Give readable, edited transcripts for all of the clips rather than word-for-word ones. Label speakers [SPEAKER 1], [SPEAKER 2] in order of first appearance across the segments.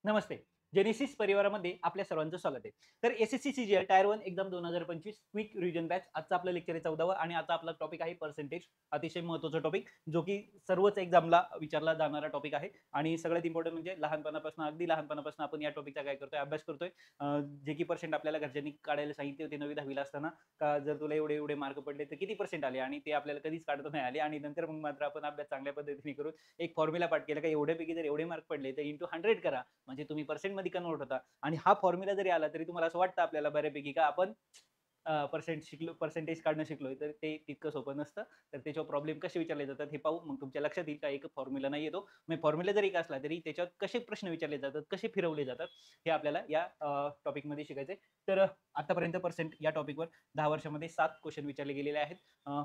[SPEAKER 1] नमस्ते. Genesis परिवारामध्ये आपल्या सर्वांचं स्वागत आहे. तर SSC CGL tier 1 exam 2025 quick revision batch. आजचा आपलं लेक्चर आहे 14वं आणि आता आपला टॉपिक आहे पर्सेंटेज. अतिशय महत्त्वाचा टॉपिक जो की सर्वच एक्झामला विचारला जाणारा टॉपिक आहे आणि सगळ्यात इम्पोर्टंट म्हणजे लहानपणापासून अगदी लहानपणापासून आपण या टॉपिकचा काय करतोय अभ्यास करतोय. जे की पर्सेंट आपल्याला घरच्यांनी काढायला सांगितले होते 9वी-10वी ला असताना का जर तुला एवढे-एवढे मार्क पडले तर किती पर्सेंट आले आणि ते आपल्याला कधीच काढता नाही आले आणि नंतर मग मात्र आपण अभ्यास चांगल्या पद्धतीने करून एक फॉर्म्युला पाठ केला का एवढ्यापैकी जर एवढे मार्क पडले तर इंटू 100 करा म्हणजे तुम्ही पर्सेंटमध्ये कन्व्हर्ट होता आणि हा फॉर्म्युला जरी आला तरी तुम्हाला असं वाटतं आपल्याला बऱ्यापैकी का आपण पर्सेंटेज काढणं शिकलोय तर ते तितकं सोपं नसतं. तर त्याच्यावर प्रॉब्लेम कसे विचारले जातात हे पाहू. मग तुमच्या लक्षात येईल का एक फॉर्म्युला नाही येतो. मग फॉर्म्युला जरी एक असला तरी त्याच्यावर कसे प्रश्न विचारले जातात, कसे फिरवले जातात हे आपल्याला या टॉपिकमध्ये शिकायचंय. तर आतापर्यंत या टॉपिकवर 10 वर्षामध्ये 7 क्वेश्चन विचारले गेलेले आहेत.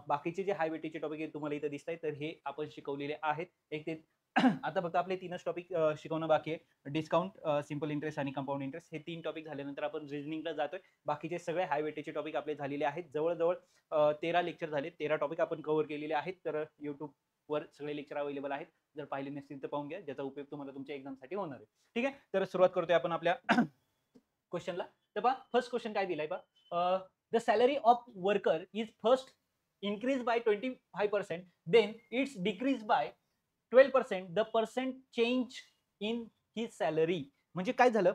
[SPEAKER 1] बाकीचे जे हाय वेटेजचे टॉपिक आहेत तुम्हाला इथं दिसतायत तर हे आपण शिकवलेले आहेत. एक ते आता फक्त आपले 3च टॉपिक शिकवणं बाकी आहे. डिस्काउंट, सिंपल इंटरेस्ट आणि कंपाऊंड इंटरेस्ट हे 3 टॉपिक झाल्यानंतर आपण रिझनिंगला जातोय. बाकीचे सगळे हाय वेटेजचे टॉपिक आपले झालेले आहेत. जवळ-जवळ 13 लेक्चर झाले. 13 टॉपिक आपण कव्हर केलेले आहेत. तर YouTubeवर सगळे लेक्चर अवेलेबल आहेत. जर पाहिले नसतील तर पाहून घ्या. ज्याचा उपयोग तुम्हाला तुमच्या एक्झामसाठी होणार आहे. ठीक आहे? तर सुरुवात करतोय आपण आपल्या क्वेश्चनला. तर पहा फर्स्ट क्वेश्चन काय दिलाय पहा. The salary of worker is first increase by 25%, then it's decreased by 12%, the percent change in his salary. म्हणजे काय झालं,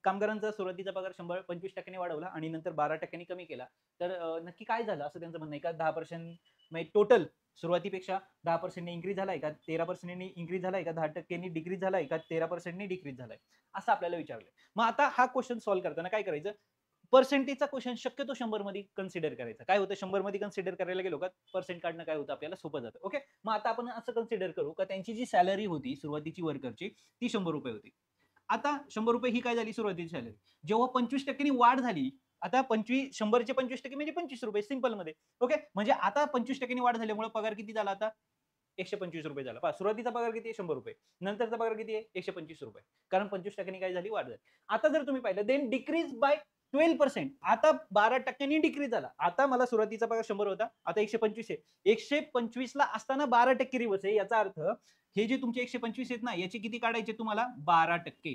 [SPEAKER 1] कामगारांचा सुरुवातीचा पगार 125% वाढवला आणि नंतर 12% कमी केला. तर नक्की काय झालं असं त्यांचं म्हणणं आहे का 10% म्हणजे टोटल सुरुवातीपेक्षा 10% इन्क्रीज झालाय का 13% इन्क्रीज झालाय का 10% डिक्रीज झालाय का 13% डिक्रीज झालाय असं आपल्याला विचारलंय. मग आता हा क्वेश्चन सॉल्व्ह करताना काय करायचं, पर्सेंटेजचा क्वेश्चन शक्यतो 100 मध्ये कन्सिडर करायचा. काय होतं 100 मध्ये कन्सिडर करायला गेलो का पर्सेंट काढणं काय होतं आपल्याला सोपं जातं. ओके. मग आता आपण असं कन्सिडर करू का त्यांची जी सॅलरी होती सुरुवातीची वर्करची ती 100 रुपये होती. आता 100 रुपये ही काय झाली सुरुवातीची सॅलरी. जेव्हा 25% वाढ झाली, आता 100चे 25% म्हणजे 25 रुपये सिंपलमध्ये. ओके. म्हणजे आता 25% वाढ झाल्यामुळे पगार किती झाला आता? ₹125 झाला. पहा सुरुवातीचा पगार किती आहे? ₹100. नंतरचा पगार किती आहे? ₹125. कारण 25% काय झाली? वाढ झाली. आता जर तुम्ही पाहिलं देन डिक्रीज बाय 12%. आता 12% डिक्रीज झाला. आता मला सुरुवातीचा पगार 100 होता. आता 125 आहे. 125 ला असताना 12% रिवर्स आहे. याचा अर्थ हे जे तुमचे 125 आहेत ना, याचे किती काढायचे तुम्हाला? 12%.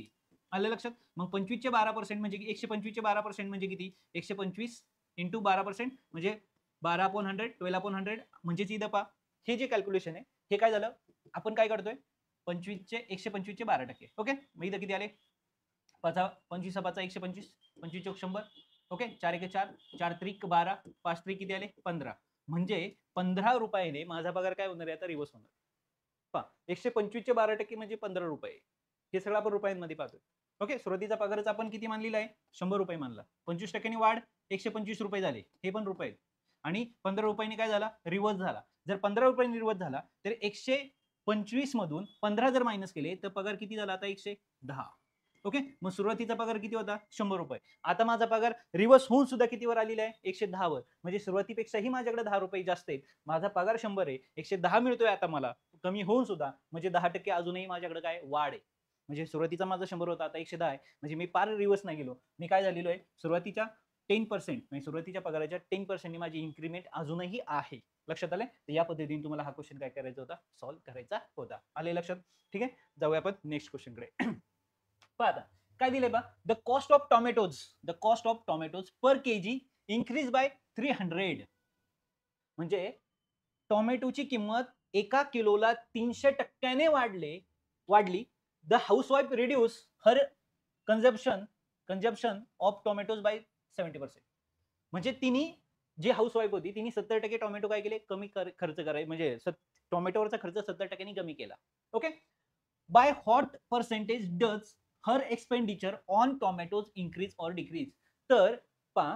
[SPEAKER 1] आलं लक्षात? मग 25 चे 12% म्हणजे 125 चे 12% म्हणजे किती? 125 इंटू 12% म्हणजे 12/100, 12/100 म्हणजेच इथं पहा हे जे कॅल्क्युलेशन आहे हे काय झालं? आपण काय करतोय? 25 चे 125 चे 12%. ओके. मग इथं किती आले? 25 5 125, 25 चौक 100. ओके. 4 1 4, 4 त्रिक 12, 5 त्रिक किती आले? 15. म्हणजे 15 रुपयाने माझा पगार काय होणार आहे आता रिव्हर्स होणार. पहा 125 चे 12% म्हणजे 15 रुपये. हे सगळं आपण रुपयांमध्ये पाहतोय. ओके. सुरुवातीचा पगारच आपण किती मानलेला आहे? 100 रुपये मानला. 25% वाढ 125 रुपये झाले. हे पण रुपये. आणि 15 रुपयांनी काय झाला? रिव्हर्स झाला. जर 15 रुपयांनी रिव्हर्स झाला तर 125 मधून 15 जर मायनस केले तर पगार किती झाला आता? 110. ओके. मग सुरुवातीचा पगार किती होता? 100 रुपये. आता माझा पगार रिव्हर्स होऊन सुद्धा कितीवर आलेला आहे? 110 वर. म्हणजे सुरुवातीपेक्षाही माझ्याकडे 10 रुपये जास्त आहेत. माझा पगार 100 आहे. 110 मिळतोय आता मला. कमी होऊन सुद्धा म्हणजे 10% अजूनही माझ्याकडे काय वाढ आहे. म्हणजे सुरुवातीचा माझा 100 होता आता 110 आहे. म्हणजे मी पार रिव्हर्स नाही गेलो. मी काय झालेलो आहे? सुरुवातीच्या 10% म्हणजे सुरुवातीच्या पगाराच्या 10% नी माझी इन्क्रिमेंट अजूनही आहे. लक्षात आलंय? तर या पद्धतीने तुम्हाला हा क्वेश्चन काय करायचा होता? सॉल्व्ह करायचा होता. आले लक्षात? ठीक आहे. जाऊया आपण नेक्स्ट क्वेश्चनकडे. पहा आता काय दिलंय पहा. The cost of tomatoes per KG increase by 300. म्हणजे टोमॅटोची किंमत एका किलोला 300% वाढली. The housewife reduce her consumption consumption of tomatoes by 70%. म्हणजे तिने जी हाऊसवाईफ होती तिने 70% टोमॅटो काय केले? कमी खर्च करायचे म्हणजे टोमॅटोवरचा खर्च 70% कमी केला. Okay. Bye what percentage does her expenditure on tomatoes increase or decrease. तर पहा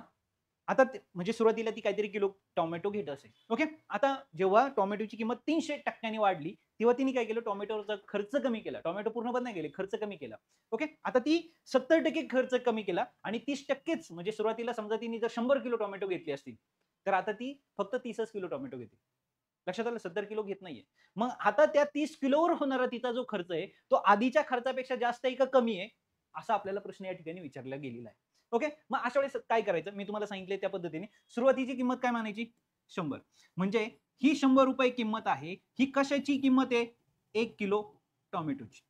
[SPEAKER 1] आता म्हणजे सुरुवातीला ती काहीतरी किलो टोमॅटो घेत असेल. ओके. आता जेव्हा टोमॅटोची किंमत 300% वाढली तेव्हा तिने काय केलं? टोमॅटोवरचा खर्च कमी केला. टोमॅटो पूर्ण बंद नाही केले, खर्च कमी केला. ओके. आता ती 70% खर्च कमी केला आणि 30%च म्हणजे सुरुवातीला समजा तिने जर 100 किलो टोमॅटो घेतली असतील तर आता ती फक्त 30च किलो टोमॅटो घेते. लक्षात आलं? 70 किलो घेत नाहीये. मग आता त्या 30 किलोवर होणारा तिचा जो खर्च आहे तो आधीच्या खर्चापेक्षा जास्त आहे का कमी आहे? असा आपल्याला प्रश्न या ठिकाणी विचारला गेलेला आहे. ओके. मग अशा वेळेस काय करायचं? मी तुम्हाला सांगितले त्या पद्धतीने सुरुवातीची किंमत काय मानायची? 100. म्हणजे ही 100 रुपये किंमत आहे. ही कशाची किंमत आहे? 1 किलो टोमॅटोची.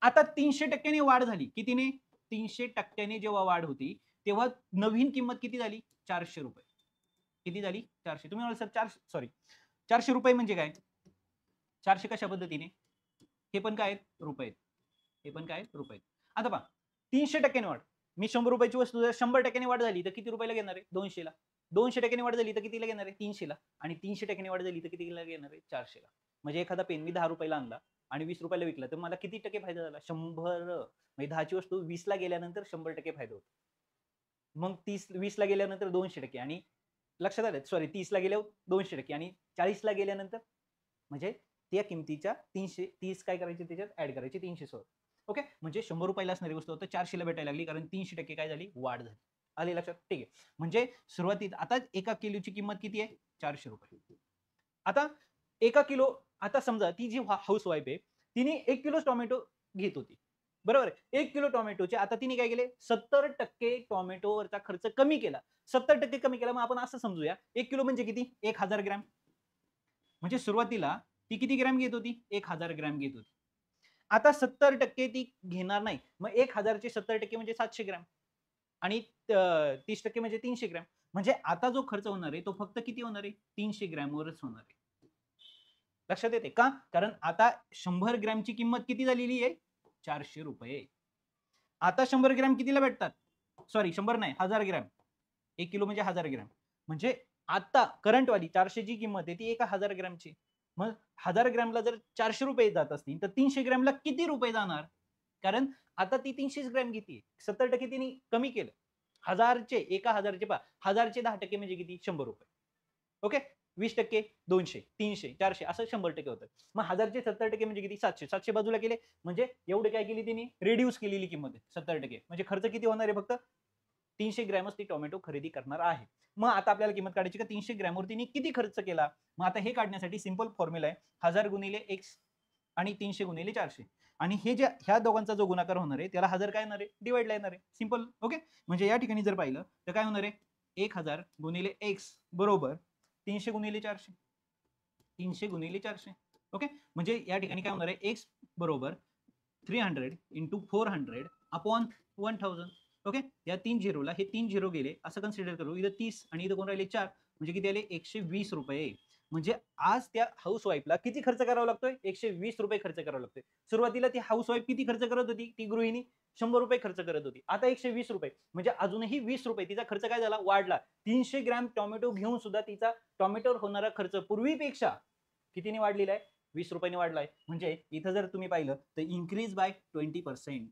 [SPEAKER 1] आता 300% वाढ झाली. कितीने? 300% जेव्हा वाढ होती तेव्हा नवीन किंमत किती झाली? 400 रुपये. किती झाली? 400. तुम्ही म्हणाल सर 400 रुपये म्हणजे काय? 400 कशा पद्धतीने? हे पण काय रुपये, हे पण काय रुपये. आता पहा 300% वाढ. मी 100 रुपयाची वस्तू जर 100% वाढ झाली तर किती रुपयाला घेणार आहे? 200 ला. 200% वाढ झाली तर कितीला घेणार आहे? 300 ला. आणि 300% वाढ झाली तर कितीला घेणार आहे? 400 ला. म्हणजे एखादा पेन मी 10 रुपयाला आणला आणि 20 रुपयाला विकला तर मला किती टक्के फायदा झाला? 100. म्हणजे 10 ची वस्तू 20 ला गेल्यानंतर 100% फायदा होतो. मग 20 ला गेल्यानंतर 200% आणि लक्षात आलं? सॉरी 30 ला गेल्यावर 200% आणि 40 ला गेल्यानंतर म्हणजे त्या किमतीच्या 30 काय करायचे त्याच्यात ऍड करायचे 300 सोबत. ओके, म्हणजे 100 रुपयाला असणारी वस्तू आता 400 ला भेटायला लागली कारण 300% काय झाली? वाढ झाली. आले लक्षात? ठीक आहे. म्हणजे सुरुवातीत आता 1 किलोची किंमत किती आहे? 400 रुपये. आता 1 किलो, आता समजा ती जी हाऊस वाईफ आहे तिने 1 किलो टोमॅटो घेत होती. बरोबर आहे? 1 किलो टोमॅटोचे आता तिने काय केले? 70% टोमॅटोवरचा खर्च कमी केला. 70% कमी केला. मग आपण असं समजूया 1 किलो म्हणजे किती? 1000 ग्रॅम. म्हणजे सुरुवातीला ती किती ग्रॅम घेत होती? 1000 ग्रॅम घेत होती. आता 70% ती घेणार नाही. मग 1000 चे 70% म्हणजे 700 ग्रॅम आणि 30% म्हणजे 300 ग्रॅम. म्हणजे आता जो खर्च होणार आहे तो फक्त किती होणार आहे? 300 ग्रॅमवरच होणार आहे. लक्षात येते का? कारण आता 100 ग्रॅमची किंमत किती झालेली आहे? 400 रुपये. आता 100 ग्रॅम कितीला भेटतात? सॉरी 100 नाही, 1000 ग्रॅम. 1 किलो म्हणजे 1000 ग्रॅम. म्हणजे आता करंट वाली 400 ची किंमत आहे ती 1000 ग्रॅमची. मग 1000 ग्रॅमला जर 400 रुपये जात असतील तर 300 ग्रॅमला किती रुपये जाणार? कारण आता ती 300 ग्रॅम घेते. 70% तिने कमी केलं. 1000चे 1000चे पहा 1000चे 10% म्हणजे किती? 100 रुपये. ओके, 20% 200, 300, 400 असं 100% होतं. मग 1000चे 70% म्हणजे किती? 700. 700 बाजूला केले म्हणजे एवढे काय केली तिने? रिड्यूस केलेली किंमत आहे 70%. म्हणजे खर्च किती होणार आहे? फक्त 300 ग्रॅमच ती टोमॅटो खरेदी करणार आहे. मग आता आपल्याला किंमत काढायची का 300 ग्रॅमवर तिने किती खर्च केला? मग आता हे काढण्यासाठी सिंपल फॉर्म्युला आहे 1000 गुणिले x आणि 300 गुणिले 400 आणि हे जे ह्या दोघांचा जो गुणाकार होणार आहे त्याला 1000 काय येणार आहे? डिवाइडला येणार आहे. सिंपल. ओके, म्हणजे या ठिकाणी जर पाहिलं तर काय होणार आहे? 1000 गुणिले x बरोबर 300 गुणिले 400. 300 गुणिले 400. ओके, म्हणजे या ठिकाणी काय होणार आहे? x बरोबर 300 इंटू 400 अपॉन 1000. ओके, या 3 झिरोला हे 3 झिरो गेले असं कन्सिडर करू. इथं 30 आणि इथं कोण राहिले 4 म्हणजे किती आले? 120 रुपये. म्हणजे आज त्या हाऊस वाईफला किती खर्च करावा लागतोय? 120 रुपये खर्च करावा लागतोय. सुरुवातीला ती हाऊस वाईफ किती खर्च करत होती? ती गृहिणी 100 रुपये खर्च करत होती. आता 120 रुपये म्हणजे अजूनही 20 रुपये तिचा खर्च काय झाला? वाढला. 300 ग्रॅम टोमॅटो घेऊन सुद्धा तिचा टोमॅटोवर होणारा खर्च पूर्वीपेक्षा कितीने वाढलेला आहे? 20 रुपयाने वाढलाय. म्हणजे इथं जर तुम्ही पाहिलं तर इन्क्रीज बाय 20%.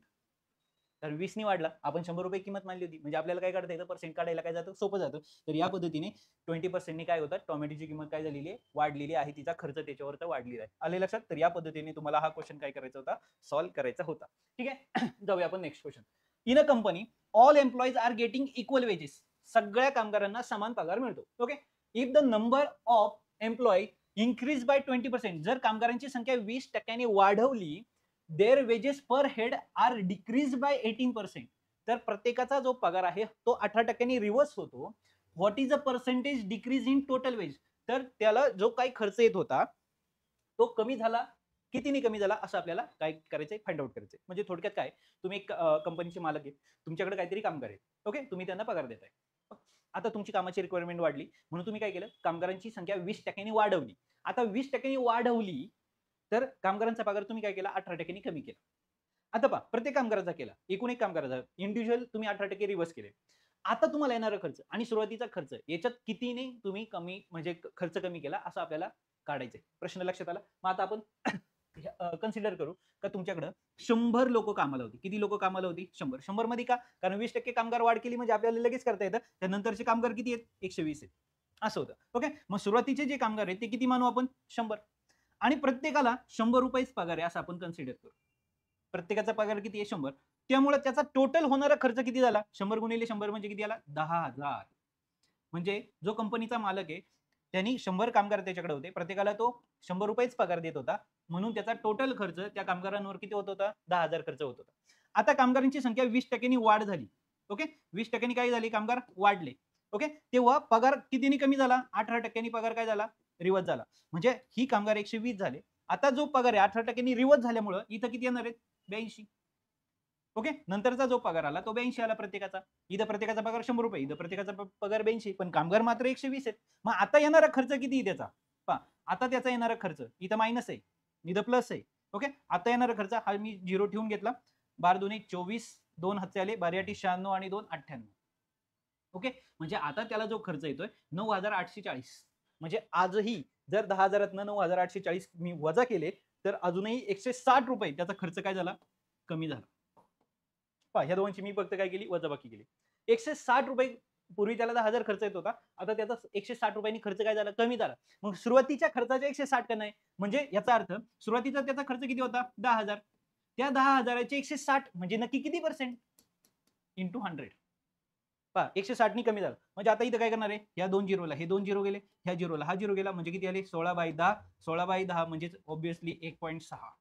[SPEAKER 1] तर 20 ने वाढला. आपण 100 रुपये किंमत मानली होती. म्हणजे आपल्याला काय काढता येतं? पर्सेंट काढायला काय जातं? सोपं जातं. तर या पद्धतीने 20% ने काय होतं? टोमॅटोची किंमत काय झालेली आहे? वाढलेली आहे. तिचा खर्च त्याच्यावर तर वाढलेला आहे. आले लक्षात? तर या पद्धतीने तुम्हाला हा क्वेश्चन काय करायचा होता? सॉल्व्ह करायचा होता. ठीक आहे. जाऊया आपण next question. In a company all employees are getting equal wages. सगळ्या कामगारांना समान पगार मिळतो. Okay, if the number of employee increase by 20%. जर कामगारांची संख्या 20% वाढवली their wages per head are decrease by 18%. तर प्रत्येकाचा जो पगार आहे तो 18% रिव्हर्स होतो. What is a percentage decrease in total wage. तर त्याला जो काही खर्च येत होता तो कमी झाला. कितीने कमी झाला असं आपल्याला काय करायचंय? फाइंड आउट करायचंय. म्हणजे थोडक्यात काय, तुम्ही एक कंपनीचे मालक आहे, तुमच्याकडे काहीतरी कामगार आहेत. ओके, तुम्ही त्यांना पगार देताय. आता तुमची कामाची रिक्वायरमेंट वाढली म्हणून तुम्ही काय केलं? कामगारांची संख्या 20% वाढवली. आता 20% वाढवली तर कामगारांचा पगार तुम्ही काय केला? 18% कमी केला. आता पहा प्रत्येक कामगाराचा केला, एकूण एक कामगाराचा इंडिव्हिज्युअल तुम्ही 18% रिव्हर्स केले. आता तुम्हाला येणारा खर्च आणि सुरुवातीचा खर्च याच्यात कितीने तुम्ही कमी म्हणजे खर्च कमी केला असं आपल्याला काढायचंय. प्रश्न लक्षात आला? मग आता आपण कन्सिडर करू का तुमच्याकडे 100 लोक कामाला होती. किती लोक कामाला होती? 100. 100 मध्ये का? कारण 20% कामगार वाढ केली म्हणजे आपल्याला लगेच करता येतं. त्यानंतरचे कामगार किती आहेत? 120 आहेत. असं होतं. ओके, मग सुरुवातीचे जे कामगार आहेत ते किती मानू आपण? 100 आणि प्रत्येकाला 100 रुपयेच पगार आहे असं आपण कन्सिडर करू. प्रत्येकाचा पगार किती आहे? 100. त्यामुळे त्याचा टोटल होणारा खर्च किती झाला? 100 गुणिले 100 म्हणजे किती आला? 10,000. म्हणजे जो कंपनीचा मालक आहे त्यांनी 100 कामगार त्याच्याकडे होते, प्रत्येकाला तो 100 रुपयेच पगार देत होता. म्हणून त्याचा टोटल खर्च त्या कामगारांवर किती होत होता? 10,000 खर्च होत होता. आता कामगारांची संख्या 20% वाढ झाली. ओके, 20% काय झाली? कामगार वाढले. ओके, तेव्हा पगार कितीने कमी झाला? 18% पगार काय झाला? रिवर्स झाला. म्हणजे ही कामगार 120 झाले. आता जो पगार आहे 18% रिवर्स झाल्यामुळे इथं किती येणार आहेत? 82. ओके, नंतरचा जो पगार आला तो 82 आला प्रत्येकाचा. इथं प्रत्येकाचा पगार 100 इथं प्रत्येकाचा पगार 82, पण कामगार मात्र 120 आहेत. मग आता येणारा खर्च किती आहे त्याचा? पहा, आता त्याचा येणारा खर्च इथं मायनस आहे, इथं प्लस आहे. ओके, आता येणारा खर्च हा मी 0 ठेवून घेतला. 12 दुनी 24, 2 हातचे आले, 12 96 आणि 2 98. ओके, म्हणजे आता त्याला जो खर्च येतोय 9840. म्हणजे आजही जर 10,000 9840 मी वजा केले तर अजूनही 160 रुपये त्याचा खर्च काय झाला? कमी झाला. पहा, ह्या दोघांची मी फक्त काय केली? वजाबाकी केली. 160 रुपये पूर्वी त्याला 10,000 खर्च येत होता, आता त्याचा 160 रुपयांनी खर्च काय झाला? कमी झाला. मग सुरुवातीच्या खर्चाचे 160 का नाही? म्हणजे याचा अर्थ सुरुवातीचा त्याचा खर्च किती होता? 10,000. त्या 10,000चे 160 म्हणजे नक्की किती पर्सेंट? इंटू 100. पहा, 160 नी कमी झालं. म्हणजे आता इथं काय करणार आहे? या 2 झिरोला हे 2 झिरो गेले, ह्या झिरोला हा झिरो गेला, म्हणजे किती आले? 16/10. 16/10 म्हणजे ऑब्व्हियसली 1.6.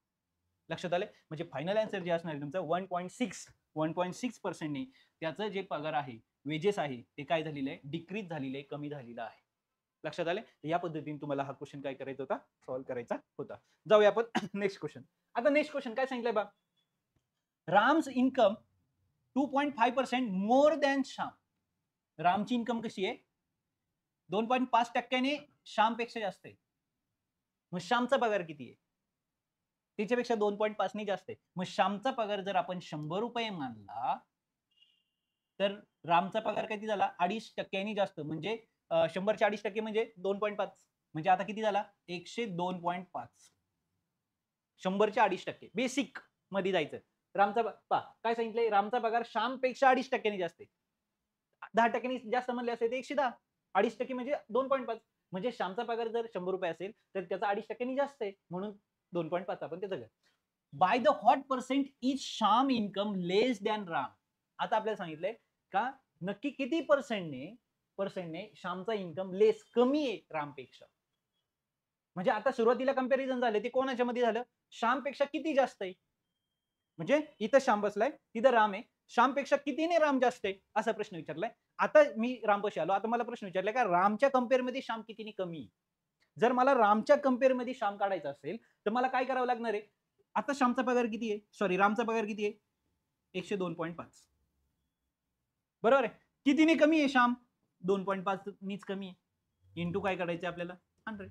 [SPEAKER 1] लक्षात आले? म्हणजे फायनल आन्सर जे असणार आहे तुमचं 1.6% ने त्याचं जे पगार आहे, वेजेस आहे, ते काय झालेलं आहे? डिक्रीज झालेलं आहे, कमी झालेलं आहे. लक्षात आले? या पद्धतीने तुम्हाला हा क्वेश्चन काय करायचा होता? सॉल्व्ह करायचा होता. जाऊया आपण नेक्स्ट क्वेश्चन. आता नेक्स्ट क्वेश्चन काय सांगितलंय बा? Ram's income 2.5% more than Shyam. रामची इन्कम कशी आहे? 2.5% श्यामपेक्षा जास्त आहे. मग श्यामचा पगार किती आहे? त्याच्यापेक्षा 2.5 ने जास्त आहे. मग श्यामचा पगार जर आपण 100 रुपये मानला तर रामचा पगार किती झाला? 2.5% जास्त. म्हणजे 100चे 2.5% म्हणजे 2.5. म्हणजे आता किती झाला? 102.5. 100चे 2.5%. बेसिक मध्ये जायचं. रामचा काय सांगितलंय? रामचा पगार श्यामपेक्षा 2.5% जास्त आहे. 10% जास्त म्हणले असते ते 110. 2.5% म्हणजे 2.5. म्हणजे श्यामचा पगार जर 100 रुपये असेल तर त्याचा 2.5% जास्त आहे, म्हणून 2.5 आपण त्याचं. By the what percent is Shyam income less than Ram. आता आपल्याला सांगितलंय का नक्की किती पर्सेंटने श्यामचा इन्कम लेस, कमी आहे रामपेक्षा. म्हणजे आता सुरुवातीला कंपॅरिझन झाले ते कोणाच्या मध्ये झालं? श्यामपेक्षा किती जास्त आहे. म्हणजे इथं श्याम बसलाय, तिथं राम आहे. श्यामपेक्षा कितीने राम जास्त आहे असा प्रश्न विचारलाय. आता मी रामपाशी आलो, आता मला प्रश्न विचारलाय का रामच्या कंपेअरमध्ये श्याम कितीने कमी आहे. जर मला रामच्या कंपेअरमध्ये श्याम काढायचा असेल तर मला काय करावं लागणार आहे? आता श्यामचा पगार किती आहे? सॉरी, रामचा पगार किती आहे? 102.5. बरोबर आहे. कितीने कमी आहे श्याम? 2.5 नीच कमी आहे. इंटू काय करायचं आपल्याला? 100.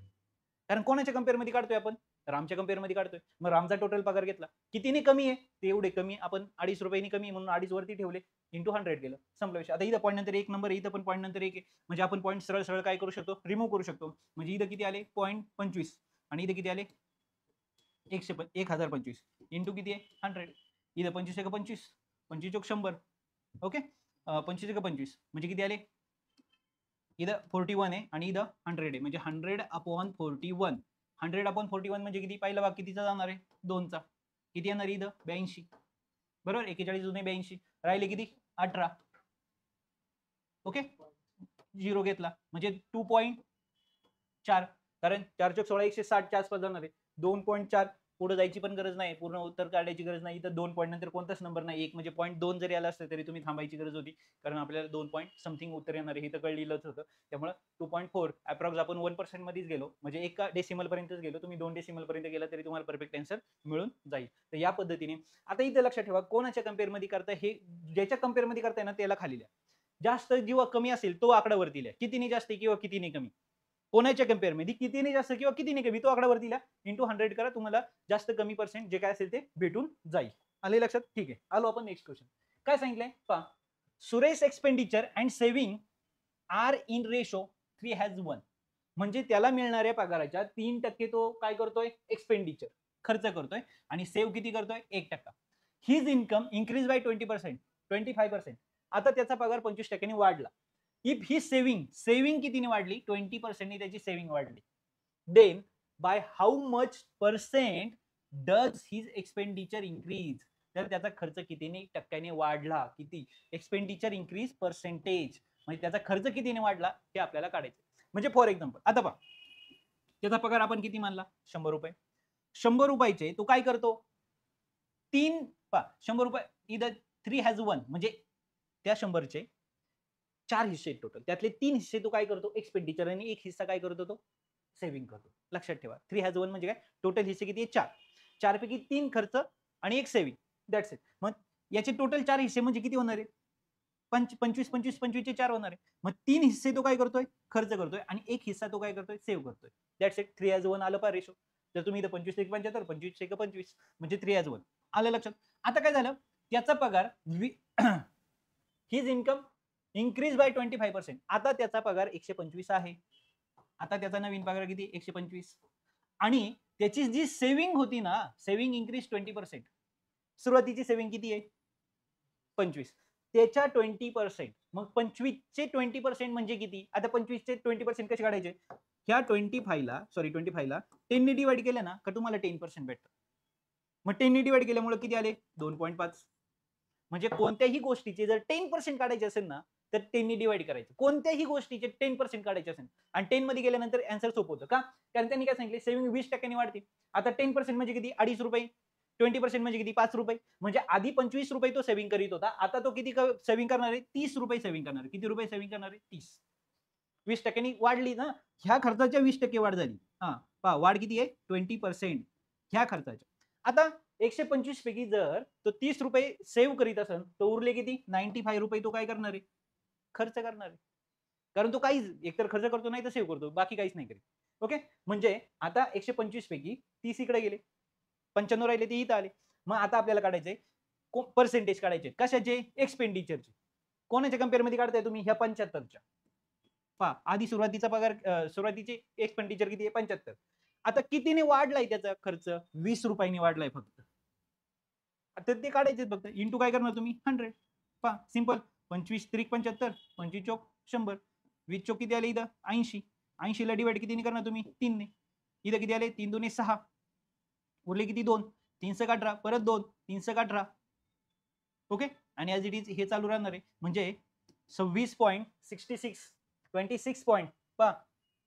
[SPEAKER 1] कारण कोणाच्या कंपेअरमध्ये काढतोय आपण? रामच्या कंपेअरमध्ये काढतोय. मग रामचा टोटल पगार घेतला, कितीने कमी आहे? ते एवढे कमी, आपण 2.5 रुपयांनी कमी म्हणून 2.5 वरती ठेवले, इंटू 100 केलं, संपला विषय. आता इथं पॉईंट नंतर 1 नंबर आहे, इथं पण पॉईंट नंतर 1 आहे. म्हणजे आपण पॉईंट सरळ सरळ काय करू शकतो? रिमूव्ह करू शकतो. म्हणजे इथं किती आले? 0.25 आणि इथं किती आले? 1025 इंटू किती आहे? 100. इथं 25 एक 25, 25 चोक 100. ओके, 25 एक 25 म्हणजे किती आले? इथं 41 आहे आणि इथं 100 आहे, म्हणजे 100/41. 100/41 म्हणजे किती? पहिला भाग कितीचा जाणार आहे? 2चा. किती येणार इथं? 82. बरोबर, 41 जुने 82. राहिले किती? 18. ओके, 0 घेतला म्हणजे 2.4. कारण 4 चोक 16 160च्या आसपास जाणार आहे. 2.4 पुढे जायची पण गरज नाही, पूर्ण उत्तर काढायची गरज नाही. इथं 2 पॉईंट नंतर कोणताच नंबर नाही. 1 म्हणजे 0.2 जरी आला असतं तरी तुम्ही थांबायची गरज होती, कारण आपल्याला 2 पॉईंट समथिंग उत्तर येणार आहे, हे तर कळलेलंच होतं. त्यामुळे 2.4 अप्रॉक्स आपण 1% मध्येच गेलो, म्हणजे एका डेसिमल पर्यंतच गेलो. तुम्ही 2 डेसिमल पर्यंत गेला तरी तुम्हाला परफेक्ट आन्सर मिळून जाईल. तर या पद्धतीने आता इथं लक्षात ठेवा, कोणाच्या कंपेअरमध्ये करताय? हे ज्याच्या कंपेअरमध्ये करताय ना त्याला खाली लिहा. जास्त किंवा कमी असेल तो आकडा वरती लिहा. कितीने जास्त किंवा कितीने कमी. कोणाच्या कंपेअरमध्ये कितीने जास्त किंवा कितीने कमी तो आकडा वरती लिहा, इंटू 100 करा, तुम्हाला जास्त कमी पर्सेंट जे काय असेल ते भेटून जाईल. आले लक्षात? ठीक आहे, आलो आपण नेक्स्ट क्वेश्चन. काय सांगितलंय पहा, Suresh expenditure and saving are in ratio 3:1. म्हणजे त्याला मिळणाऱ्या पगाराच्या 3% तो काय करतोय? एक्सपेंडिचर, खर्च करतोय, आणि सेव्ह किती करतोय? 1%. His income increase by 20%, 25%. आता त्याचा पगार 25% वाढला. इफ ही सेव्हिंग कितीने वाढली? 20% त्याची सेव्हिंग वाढली. Then by how much percent does his expenditure increase. तर त्याचा खर्च कितीने टक्क्याने वाढला? किती? एक्सपेंडिचर इन्क्रीज पर्सेंटेज, म्हणजे त्याचा खर्च कितीने वाढला हे आपल्याला काढायचं. म्हणजे फॉर एक्झाम्पल आता पहा, त्याचा पगार आपण किती मानला? 100 रुपये. 100 रुपयाचे तो काय करतो? 100 रुपये इधर 3:1 म्हणजे त्या 100चे 4 हिस्से टोटल, त्यातले 3 हिस्से तो काय करतो? एक्सपेंडिचर, आणि 1 हिस्सा काय करतो? तो सेव्हिंग करतो. लक्षात ठेवा, 3:1 म्हणजे काय? टोटल हिस्से किती आहे? 4. 4 पैकी 3 खर्च आणि एक सेव्हिंग, दॅट्स इट. मग याचे टोटल 4 हिस्से म्हणजे किती होणार आहे? 25 25 25 चे 4 होणार आहे. मग 3 हिस्से तो काय करतोय? खर्च करतोय आणि एक हिस्सा तो काय करतोय? सेव्ह करतोय. That's it. 3:1 आलं पहा रेशो. जर तुम्ही इथं 25:75 25:25 म्हणजे 3:1 आलं लक्षात. आता काय झालं? त्याचा पगार हिज इन्कम इन्क्रीज बाय 25%. आता त्याचा पगार 125 आहे. आता त्याचा नवीन पगार किती? 125. आणि त्याची जी सेव्हिंग होती ना, सेव्हिंग इन्क्रीज 20%. सुरुवातीची सेव्हिंग किती आहे? 25. त्याच्या 20%. मग 25 चे 20% म्हणजे किती? आता 25 चे 20% कसे काढायचे? ह्या 25 ला 10 ने डिवाइड केलं ना का तुम्हाला 10% भेटतं. मग 10 ने डिवाइड केल्यामुळे किती आले? 2.5. म्हणजे कोणत्याही गोष्टीचे जर 10% काढायचे असेल ना तर 10 ने डिवाइड करायचं. कोणत्याही गोष्टीचे 10% काढायचे असेल आणि 10 मध्ये गेल्यानंतर आन्सर सोपं होतं. का? कारण त्यांनी काय सांगितले? सेव्हिंग 20% वाढते. आता 10% म्हणजे किती? ₹2.5. 20% म्हणजे किती? ₹5. म्हणजे आधी ₹25 तो सेव्हिंग करीत होता. आता तो किती सेव्हिंग करणार आहे? ₹30 सेव्हिंग करणार आहे. किती रुपये सेव्हिंग करणार आहे? 30. 20% वाढली ना, ह्या खर्चाच्या 20% वाढ झाली. हा पहा वाढ किती आहे? 20% ह्या खर्चाच्या. आता 125 पैकी जर तो ₹30 सेव्ह करीत असेल तर उरले किती? ₹95 तो काय करणार आहे? खर्च करणार आहे. कारण तो काहीच एकतर खर्च करतो नाही तर सेव्ह करतो, बाकी काहीच नाही करीत. ओके. म्हणजे आता 125 पैकी 30 इकडे गेले, 95 राहिले ते इथं आले. मग आता आपल्याला काढायचंय पर्सेंटेज काढायचे. कशाचे? एक्सपेंडिचरचे. कोणाच्या कंपेअर मध्ये काढताय तुम्ही? ह्या 75च्या. पहा आधी सुरुवातीचा पगार सुरुवातीचे एक्सपेंडिचर किती आहे? 75. आता कितीने वाढलाय त्याचा खर्च? ₹20 वाढलाय फक्त. आता ते काढायचे फक्त. इंटू काय करणार तुम्ही? 100. पहा सिंपल. 25 त्रिक 75, 25 चोक 100. 20 चोक किती आले इथं? 80. 80 ला डिवाइड कितीने करणार तुम्ही? 3 ने. इथं किती आले? 3 दुने 6. उरले किती? 2. 3 सक 18, परत 2, 3 सक 18. ओके. आणि ॲज इट इज हे चालू राहणार आहे. म्हणजे 26.66 26 पॉइंट पहा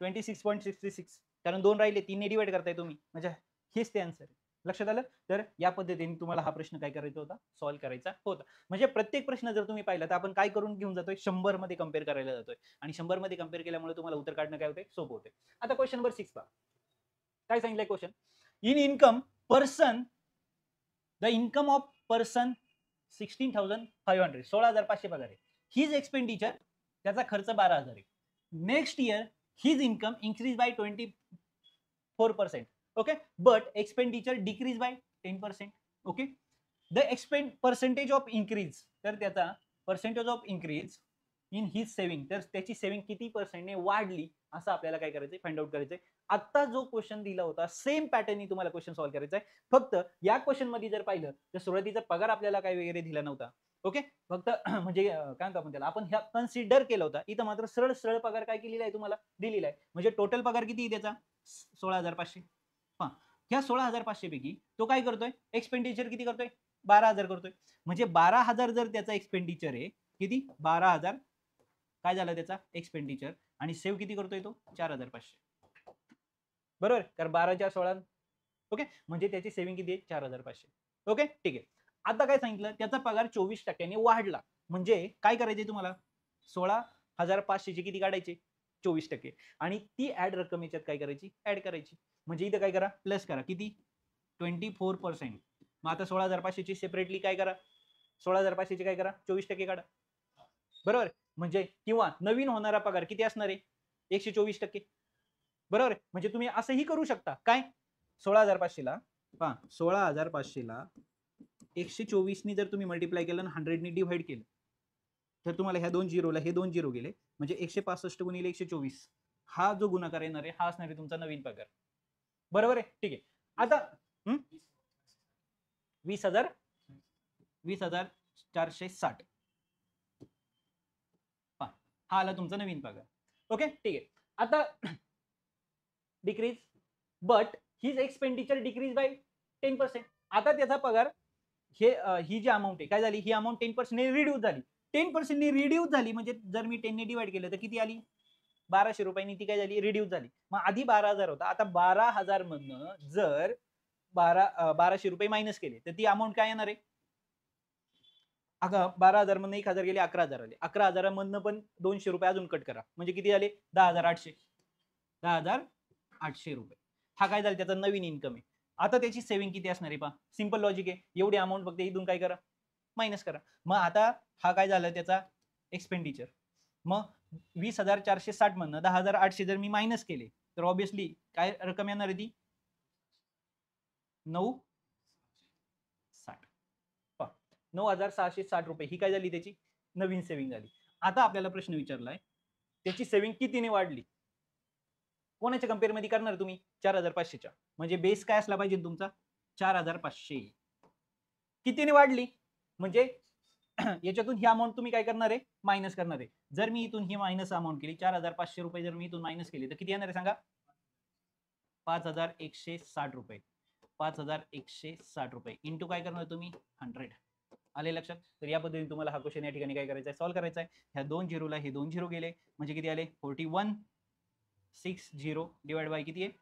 [SPEAKER 1] 26.66 कारण 2 राहिले 3 ने डिवाइड करताय तुम्ही. म्हणजे हेच ते आन्सर आहे. लक्षात आलं? तर या पद्धतीने तुम्हाला हा प्रश्न काय करायचा होता? सॉल्व्ह करायचा होता. म्हणजे प्रत्येक प्रश्न जर तुम्ही पाहिला तर आपण काय करून घेऊन जातोय? 100 मध्ये कंपेअर करायला जातोय आणि 100 मध्ये कंपेअर केल्यामुळे तुम्हाला उत्तर काढणं काय होतंय? सोपं होतंय. आता क्वेश्चन नंबर 6 पहा. काय सांगितलंय question? In income person the income of person 16,500 16,500 पगार आहे. हिज एक्सपेंडिचर त्याचा खर्च 12,000 आहे. Next year his income increase by 24%. Okay. But expenditure decrease by 10%. Okay. The percentage of increase तर त्याचा percentage of increase in his saving तर त्याची saving किती पर्सेंटने वाढली असं आपल्याला काय करायचंय? फाइंड आउट करायचंय. आता जो क्वेश्चन दिला होता सेम पॅटर्ननी तुम्हाला क्वेश्चन सॉल्व्ह करायचा आहे. फक्त या क्वेश्चन मध्ये जर पाहिलं तर सुरुवातीचा पगार आपल्याला काय वगैरे दिला नव्हता. ओके. फक्त म्हणजे काय म्हणतो आपण त्याला? आपण ह्या कन्सिडर केलं होता. इथं मात्र सरळ सरळ पगार काय केलेला आहे? तुम्हाला दिलेला आहे. म्हणजे टोटल पगार किती आहे त्याचा? 16,500. पहा ह्या 16,500 पैकी तो काय करतोय? एक्सपेंडिचर किती करतोय? 12,000 करतोय. म्हणजे 12,000 जर त्याचा एक्सपेंडिचर आहे किती? 12,000 काय झालं त्याचा एक्सपेंडिचर आणि सेव्ह किती करतोय तो? 4,500. बरोबर. कारण 12 16 ओके. म्हणजे त्याची सेव्हिंग किती आहे? 4,500. ओके. ठीक आहे. आता काय सांगितलं? त्याचा पगार 24% वाढला. म्हणजे काय करायचंय तुम्हाला? 16,500 चे किती काढायचे? 24% आणि ती ऍड रक्कम याच्यात काय करायची? ऍड करायची. म्हणजे इथं काय करा? प्लस करा. किती? 24%. मग आता 16,500 ची सेपरेटली काय करा? 16,500 ची काय करा? 24% काढा. बरोबर. म्हणजे किंवा नवीन होणारा पगार किती असणार आहे? 124%. बरोबर. म्हणजे तुम्ही असंही करू शकता. काय? 16,500 ला पहा 16,500 ला 124 नी जर तुम्ही मल्टिप्लाय केलं आणि 100 नी डिव्हाइड केलं तर तुम्हाला ह्या 2 झिरोला हे 2 झिरो गेले म्हणजे 165 गुणिले 124 हा जो गुणाकार येणार आहे हा असणार आहे तुमचा नवीन पगार. बरोबर आहे. ठीक आहे. आता 20,000 20,460 हा आला तुमचा नवीन पगार. ओके. ठीक आहे. आता decrease but his expenditure decrease by 10%. आता त्याचा पगार ही जी अमाऊंट आहे काय झाली? ही अमाऊंट 10% ने रिड्यूस झाली. 10% ने रिड्यूस झाली म्हणजे जर मी 10 ने डिवाइड केलं तर किती आली? 1,200 रुपयांनी ती काय झाली? रिड्यूस झाली. मग आधी 12,000 होता. आता 12,000 मधनं जर 1,200 रुपये मायनस केले तर ती अमाऊंट काय येणार आहे? 12,000 मधनं 1,000 गेले 11,000 आले. 11,000 मधनं पण 200 रुपये अजून कट करा. म्हणजे किती आले? 10,800. 10,800 रुपये. हा काय झाला? त्याचा नवीन इन्कम आहे. आता त्याची सेव्हिंग किती असणार आहे पहा, सिंपल लॉजिक आहे. एवढी अमाऊंट फक्त इथून काय करा, मायनस करा. मग आता हा काय झाला त्याचा एक्सपेंडिचर. मग 20,460 मधनं 10,800 जर मी मायनस केले तर ऑब्विसली काय रक्कम येणार आहे ती 9,660. 9,660 रुपये ही काय झाली त्याची नवीन सेव्हिंग झाली. आता आपल्याला प्रश्न विचारलाय त्याची सेव्हिंग कितीने वाढली, कोणाच्या कम्पेअर मध्ये करणार तुम्ही 4,500च्या. म्हणजे बेस काय असला पाहिजे तुमचा 4,500. कितीने वाढली म्हणजे याच्यातून ही अमाऊंट तुम्ही काय करणार आहे मायनस करणार आहे. जर मी इथून ही मायनस अमाऊंट केली 4,500 रुपये जर मी इथून मायनस केली तर किती येणार आहे सांगा 5,160 रुपये. 5,160 रुपये इंटू काय करणार तुम्ही 100. आले लक्षात. तर या पद्धतीने तुम्हाला हा क्वेश्चन या ठिकाणी काय करायचा आहे सॉल्व्ह करायचा आहे. ह्या 2 झिरोला हे 2 झिरो गेले म्हणजे किती आले 4160 डिवाइड बाय किती आहे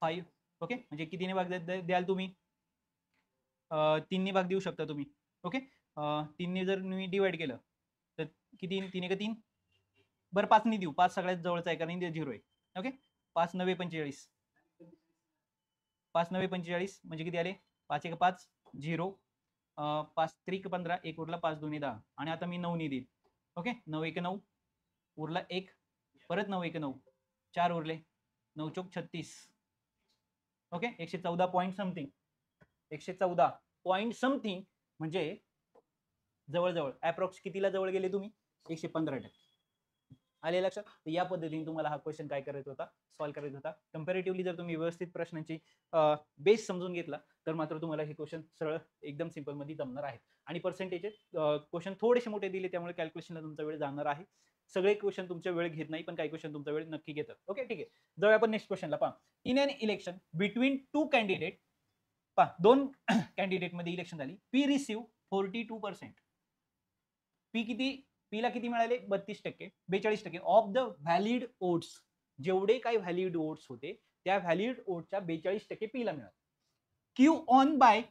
[SPEAKER 1] 5. ओके म्हणजे कितीने भाग द्याल तुम्ही 3 ने भाग देऊ शकता तुम्ही. ओके 3 ने जर तुम्ही डिवाइड केलं तर किती 3 1 3 बरं 5 ने देऊ 5 सगळ्यात जवळचा आहे कारण झिरो आहे. ओके 5 9 45 5 9 45 म्हणजे किती आले 5 1 5 0 5 3 15 1 उरला 5 2 10 आणि आता मी 9 ने देईल. ओके 9 1 9 उरला 1 परत 9 1 9 4 उरले 9 चौक 36. Okay 114 point something 114 point something म्हणजे जवळजवळ अप्रॉक्स कितीला जवळ गेले तुम्ही 115%. आले लक्षात. तर या पद्धतीने तुम्हाला हा क्वेश्चन काय करायचा होता सॉल्व्ह करायचा होता. कंपॅरेटिव्हली जर तुम्ही व्यवस्थित प्रश्नांची बेस समजून घेतला तर मात्र तुम्हाला हे क्वेश्चन सरळ एकदम सिंपल मध्ये जमणार आहे. आणि पर्सेंटेज क्वेश्चन थोडेसे मोठे दिले त्यामुळे कॅल्क्युलेशनला तुमचा वेळ जाणार आहे. सगळे क्वेश्चन तुमचा वेळ घेत नाही पण काही क्वेश्चन तुमचा वेळ नक्की घेतात. ओके ठीक आहे जाऊया आपण नेक्स्ट क्वेश्चनला. पहा in an election between two candidate. पहा दोन कॅन्डिडेट मध्ये इलेक्शन झाली. P receive 42%. पी किती पीला किती मिळाले 32%, 42% ऑफ द व्हॅलिड वोट्स. जेवढे काही व्हॅलिड वोट्स होते त्या व्हॅलिड वोटच्या 42% पीला मिळाले. क्यू ऑन बाय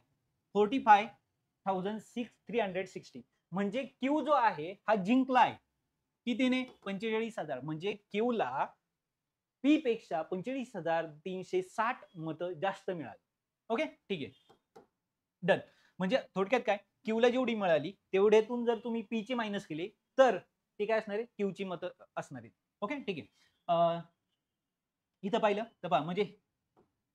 [SPEAKER 1] 45,360 म्हणजे क्यू जो आहे हा जिंकलाय कितीने 45,000 म्हणजे क्यूला पी पेक्षा 45,360 मतं जास्त मिळाली. ओके ठीक आहे डन. म्हणजे थोडक्यात काय क्यूला जेवढी मिळाली तेवढ्यातून जर तुम्ही पी ची मायनस केली तर ते काय असणार आहे क्यूची मतं असणार आहेत. ओके ठीक आहे इथं पाहिलं तर पहा म्हणजे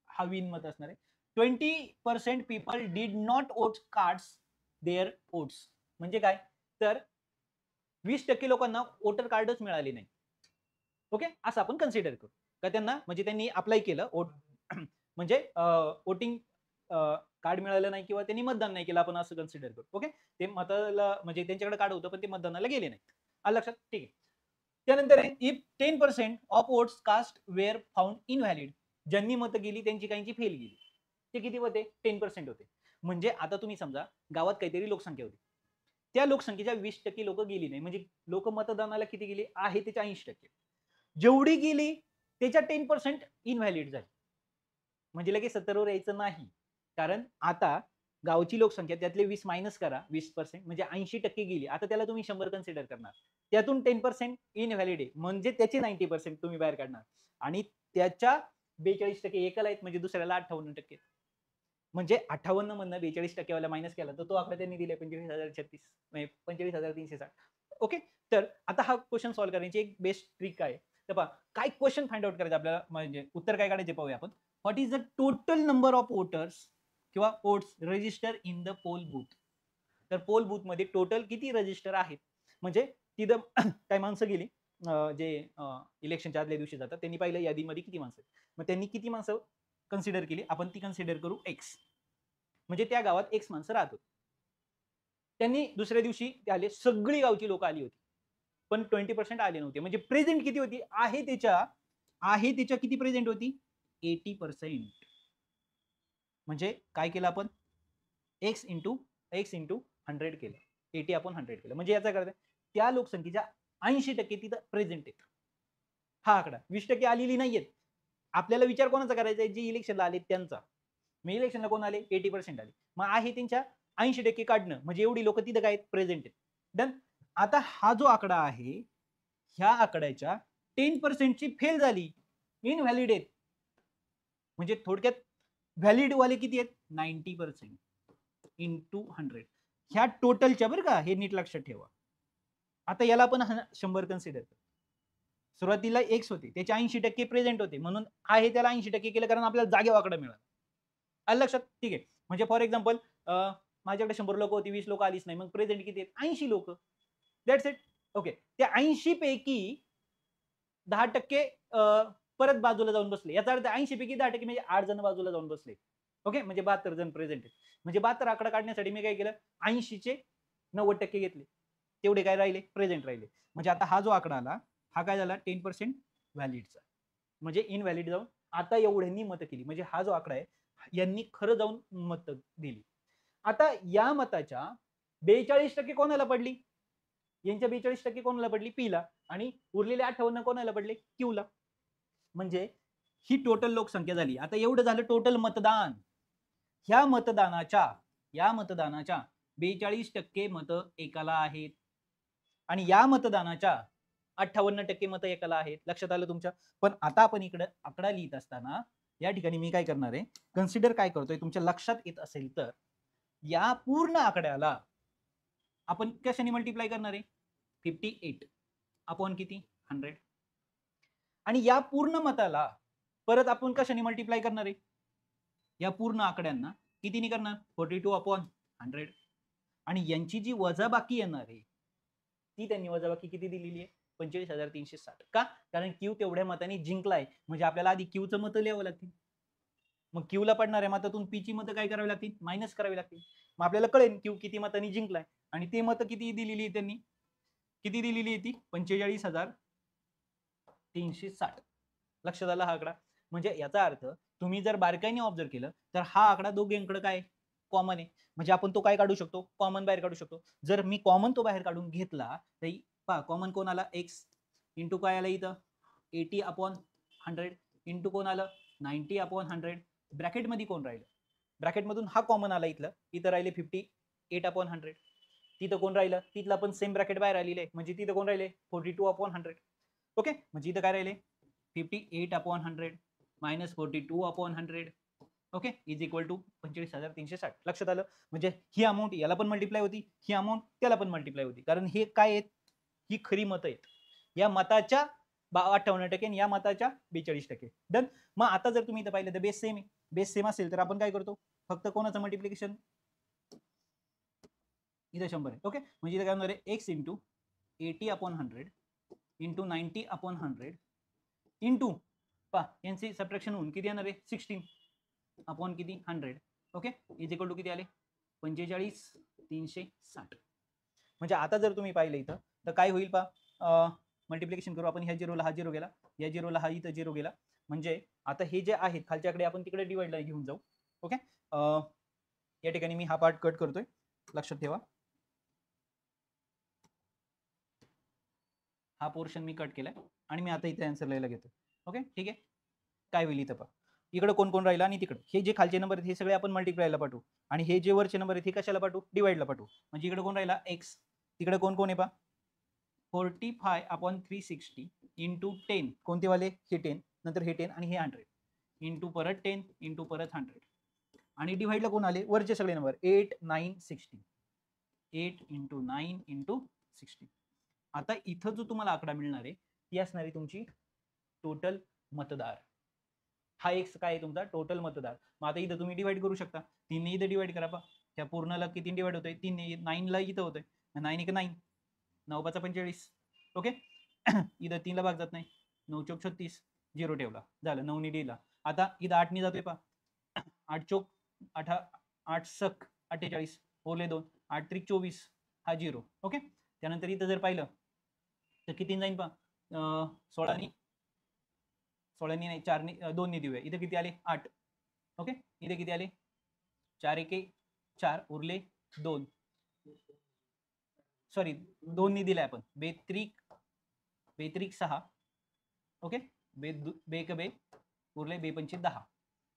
[SPEAKER 1] हा विन मत असणार आहे. 20% people did not vote cards their votes म्हणजे काय तर 20% लोकांना वोटर कार्डच मिळाले नाही. ओके असं आपण कन्सिडर करू का त्यांना म्हणजे त्यांनी अप्लाय केलं वोट म्हणजे वोटिंग कार्ड मिळालं नाही किंवा त्यांनी मतदान नाही केलं आपण असं कन्सिडर करू. ओके ते मताला म्हणजे त्यांच्याकडे कार्ड होतं पण ते मतदानाला गेले नाही. आलं लक्षात ठीक आहे. त्यानंतर if 10% of votes cast were found invalid. ज्यांनी मतं गेली त्यांची काहींची फेल गेली ते किती होते 10% होते. म्हणजे आता तुम्ही समजा गावात काहीतरी लोकसंख्या होती त्या लोकसंख्येच्या 20% लोक गेली नाही म्हणजे लोक मतदानाला किती गेली आहे त्याच्या 80%. जेवढी गेली त्याच्या 10% इनव्हॅलिड झाली म्हणजे लगेच 70 वर यायचं नाही. कारण आता गावची लोकसंख्या त्यातले 20 मायनस करा 20% म्हणजे 80% गेली. आता त्याला तुम्ही 100 कन्सिडर करणार त्यातून 10% इनव्हॅलिड आहे म्हणजे त्याचे 90% तुम्ही बाहेर काढणार आणि त्याच्या 42% एकाला आहेत म्हणजे दुसऱ्याला 58%. म्हणजे 58 मधनं 42% वाला मायनस केला तर तो आकडा त्यांनी दिलाय 45,036 म्हणजे 45,360. ओके तर आता हा क्वेश्चन सॉल्व्ह करण्याची एक बेस्ट ट्रिक आहे. तर पहा काय क्वेश्चन फाइंड आउट करायचं आपल्याला म्हणजे उत्तर काय काढायचे पाहूया आपण. What is the total number of voters किंवा votes register in the poll booth. तर पोल बूथ मध्ये टोटल किती रजिस्टर आहेत म्हणजे तिथं काय माणसं गेली जे इलेक्शनच्या आदल्या दिवशी जातात त्यांनी पाहिलं यादीमध्ये किती माणसं मग त्यांनी किती माणसं कन्सिडर केली आपण ती कन्सिडर करू एक्स म्हणजे त्या गावात एक्स माणसं राहत होती. त्यांनी दुसऱ्या दिवशी ते आले सगळी गावची लोक आली होती पण 20% आले नव्हते म्हणजे प्रेझेंट किती होती आहे त्याच्या किती प्रेझेंट होती 80%. म्हणजे काय केलं आपण x इंटू 100 केलं 80 आपण 100 केलं म्हणजे याचा अर्थ त्या लोकसंख्येच्या 80% तिथं प्रेझेंट आहेत. हा आकडा 20% आलेली नाहीयेत. आपल्याला विचार कोणाचा करायचा आहे जे इलेक्शनला आले त्यांचा. मग इलेक्शनला कोण आले 80% आले मग आहे त्यांच्या 80% काढणं म्हणजे एवढी लोक तिथं काय प्रेझेंट आहेत. डन. आता हा जो आकडा आहे ह्या आकड्याच्या 10% ची फेल झाली इनव्हॅलिड आहेत म्हणजे थोडक्यात व्हॅलिड वाले किती आहेत 90% इंटू 100 ह्या टोटलच्या बरं का, हे नीट लक्षात ठेवा. आता याला आपण 100 कन्सिडर करू. सुरुवातीला एक्स होते त्याचे 80% प्रेझेंट होते म्हणून आहे त्याला 80% केलं कारण आपल्याला जागेवर आकडा मिळाला. आलं लक्षात? ठीक आहे. म्हणजे फॉर एक्झाम्पल माझ्याकडे 100 लोक होती 20 लोक आलीच नाही मग प्रेझेंट किती आहेत 80 लोक. That's it. ओके. त्या 80 पैकी 10% परत बाजूला जाऊन बसले. याचा अर्थ 80 पैकी 10% म्हणजे 8 जण बाजूला जाऊन बसले. ओके. म्हणजे 72 जण प्रेझेंट आहेत. म्हणजे 72 आकडा काढण्यासाठी मी काय केलं 80चे 90% घेतले. तेवढे काय राहिले प्रेझेंट राहिले. म्हणजे आता हा जो आकडा आला हा काय झाला 10% व्हॅलिडचा. म्हणजे इनव्हॅलिड जाऊन आता एवढ्यांनी मतं केली. म्हणजे हा जो आकडा आहे यांनी खरं जाऊन मतं दिली. आता या मताच्या 42% कोणाला पडली? यांच्या 42% कोणाला पडली? पीला. आणि उरलेले 58 कोणाला पडले? क्यूला. म्हणजे ही टोटल लोकसंख्या झाली. आता एवढं झालं टोटल मतदान. या मतदानाच्या 42% मतं एकाला आहेत आणि या मतदानाच्या 58% मतं एकाला आहेत. लक्षात आलं तुमच्या? पण आता आपण इकडे आकडा लिहित असताना या ठिकाणी मी काय करणार आहे कन्सिडर काय करतोय तुमच्या लक्षात येत असेल तर या पूर्ण आकड्याला आपण कशाने मल्टिप्लाय करणार आहे 58 अपॉन किती 100 आणि या पूर्ण मताला परत आपण कशाने मल्टिप्लाय करणार आहे या पूर्ण आकड्यांना कितीने करणार 42 अपॉन 100 आणि यांची जी वजाबाकी येणार आहे ती त्यांनी वजाबाकी किती दिलेली आहे 45,360. का? कारण क्यू तेवढ्या मतांनी जिंकलाय म्हणजे आपल्याला आधी क्यूचं मतं लिहावं लागतील. मग क्यूला पडणाऱ्या मतातून पीची मतं काय करावी लागतील मायनस करावी लागतील. मग आपल्याला कळेल क्यू किती मतांनी जिंकलाय आणि ते मतं किती दिलेली आहे त्यांनी किती दिलेली आहे ती 45,360. लक्षात आला हा आकडा. म्हणजे याचा अर्थ तुम्ही जर बारकाईने ऑब्झर्व केलं तर हा आकडा दोघांकडे काय कॉमन आहे. म्हणजे आपण तो काय काढू शकतो कॉमन बाहेर काढू शकतो. जर मी कॉमन तो बाहेर काढून घेतला तर पहा कॉमन कोण आला एक्स इंटू काय आला इथं 80 अपॉन 100 इंटू कोण आलं 90 अपॉन 100 ब्रॅकेट मध्ये कोण राहिलं ब्रॅकेट मधून हा कॉमन आला इथं राहिले 58 अपॉन 100 तिथं कोण राहिलं तिथला पण सेम ब्रॅकेट बाहेर आलेले म्हणजे तिथं कोण राहिले 42 अपॉन 100. ओके. म्हणजे इथं काय राहिले 58 upon 100 minus 42 upon 100 okay is equal to 45,360. लक्षात आलं. म्हणजे ही अमाऊंट याला पण मल्टिप्लाय होती ही अमाऊंट त्याला पण मल्टिप्लाय होती कारण हे काय आहेत ही खरी मतं आहेत. या मताच्या 58% आणि या मताच्या 42%. डन. मग आता जर तुम्ही इथं पाहिलं तर बेस सेम आहे. बेस सेम असेल तर आपण काय करतो फक्त कोणाचं मल्टिप्लिकेशन इथं 100 आहे. ओके. म्हणजे इथं काय होणार आहे x into 80 upon 100 into 90 upon 100 into पा यांचे सबट्रॅक्शन होऊन किती येणार आहे 16 अपॉन किती 100 ओके इज इक्वल टू किती आले 45,360. म्हणजे आता जर तुम्ही पाहिलं इथं तर काय होईल पा मल्टिप्लिकेशन करू आपण ह्या झिरोला हा झिरो गेला या झिरोला हा इथं झिरो गेला म्हणजे आता हे जे आहेत खालच्याकडे आपण तिकडे डिवाइडला घेऊन जाऊ. ओके. या ठिकाणी मी हा पार्ट कट करतोय लक्षात ठेवा. हा पोर्शन मी कट केलाय आणि मी आता इथे आन्सर लिहायला घेतो. ओके ठीक आहे. काय होईल इथं पहा इकडे कोण कोण राहिला आणि तिकडे हे जे खालचे नंबर आहेत हे सगळे आपण मल्टिप्लायला पाठवू आणि हे जे वरचे नंबर आहेत हे कशाला पाठवू डिवाइडला पाठवू. म्हणजे इकडे कोण राहिला एक्स तिकडे कोण कोण आहे पहा 45 अपॉन 360 इंटू 10 कोणते वाले हे 10 नंतर हे 10 आणि हे 100 इंटू परत 10 इंटू परत 100 आणि डिवाइडला कोण आले वरचे सगळे नंबर 8 9 16 8 इंटू 9 इंटू 16. आता इथं जो तुम्हाला आकडा मिळणार आहे ती असणार आहे तुमची टोटल मतदार. हा एक काय आहे तुमचा टोटल मतदार. मग आता इथं तुम्ही डिवाइड करू शकता 3 ने इथं डिवाइड करा पा त्या पूर्णला किती डिवाइड होतंय 3 ने 9 ला इथं होतंय 9 1 9 9 5 45 ओके. इथं 3 ला भाग जात नाही 9 चौक 36 झिरो ठेवला झालं 9 ने दिला. आता इथं 8 ने जातोय पा 8 चौक 8 सक 48 ओले 2 8 त्रिक 24 हा झिरो ओके. त्यानंतर इथं जर पाहिलं तर किती जाईल पा 16 नाही 4 ने 2 ने देऊया इथे किती आले 8 ओके. इथे किती आले 4 1 4 उरले 2 सॉरी 2 ने दिलाय आपण बेत्रिक 6 ओके बे उरले बे 5 10